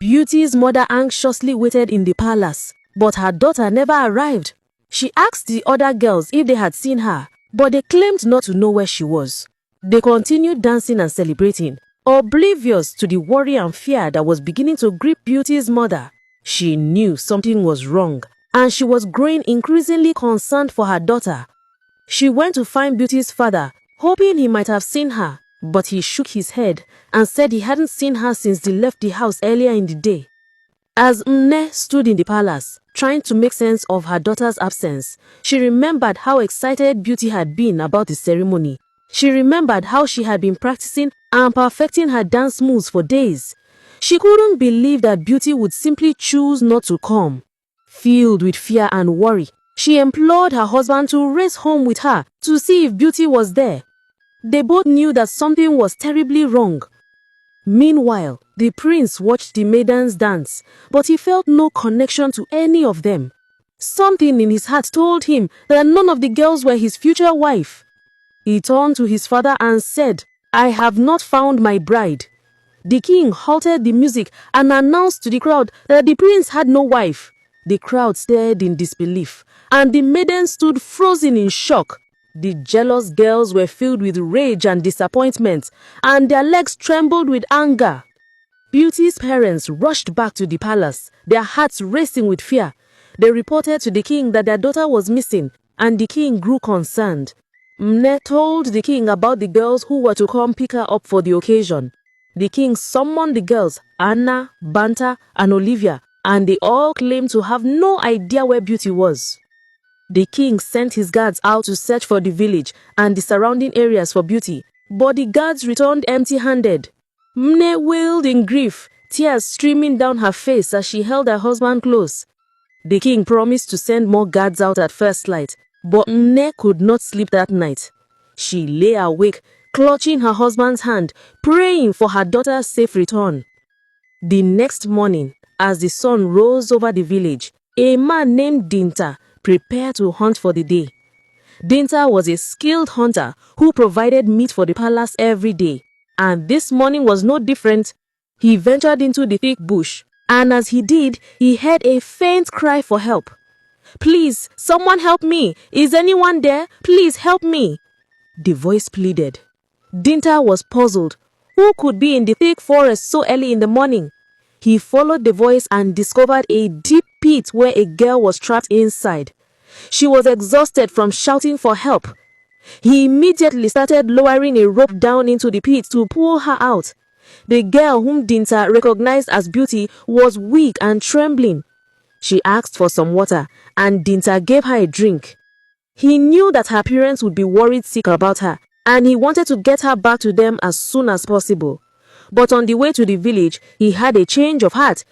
Beauty's mother anxiously waited in the palace, but her daughter never arrived. She asked the other girls if they had seen her, but they claimed not to know where she was. They continued dancing and celebrating, oblivious to the worry and fear that was beginning to grip Beauty's mother. She knew something was wrong, and she was growing increasingly concerned for her daughter. She went to find Beauty's father, hoping he might have seen her, but he shook his head and said he hadn't seen her since they left the house earlier in the day. As Mne stood in the palace, trying to make sense of her daughter's absence, she remembered how excited Beauty had been about the ceremony. She remembered how she had been practicing and perfecting her dance moves for days. She couldn't believe that Beauty would simply choose not to come. Filled with fear and worry, she implored her husband to race home with her to see if Beauty was there. They both knew that something was terribly wrong. Meanwhile, the prince watched the maidens dance, but he felt no connection to any of them. Something in his heart told him that none of the girls were his future wife. He turned to his father and said, "I have not found my bride." The king halted the music and announced to the crowd that the prince had no wife. The crowd stared in disbelief, and the maidens stood frozen in shock. The jealous girls were filled with rage and disappointment, and their legs trembled with anger. Beauty's parents rushed back to the palace, their hearts racing with fear. They reported to the king that their daughter was missing, and the king grew concerned. Mne told the king about the girls who were to come pick her up for the occasion. The king summoned the girls, Anna, Banta, and Olivia, and they all claimed to have no idea where Beauty was. The king sent his guards out to search for the village and the surrounding areas for Beauty, but the guards returned empty-handed. Mne wailed in grief, tears streaming down her face as she held her husband close. The king promised to send more guards out at first light, but Mne could not sleep that night. She lay awake, clutching her husband's hand, praying for her daughter's safe return. The next morning, as the sun rose over the village, a man named Dinta prepared to hunt for the day. Dinta was a skilled hunter who provided meat for the palace every day, and this morning was no different. He ventured into the thick bush, and as he did, he heard a faint cry for help. "Please, someone help me! Is anyone there? Please help me!" The voice pleaded. Dinta was puzzled. Who could be in the thick forest so early in the morning? He followed the voice and discovered a deep pit where a girl was trapped inside. She was exhausted from shouting for help. He immediately started lowering a rope down into the pit to pull her out. The girl, whom Dinta recognized as Beauty, was weak and trembling. She asked for some water, and Dinta gave her a drink. He knew that her parents would be worried sick about her, and he wanted to get her back to them as soon as possible. But on the way to the village, he had a change of heart.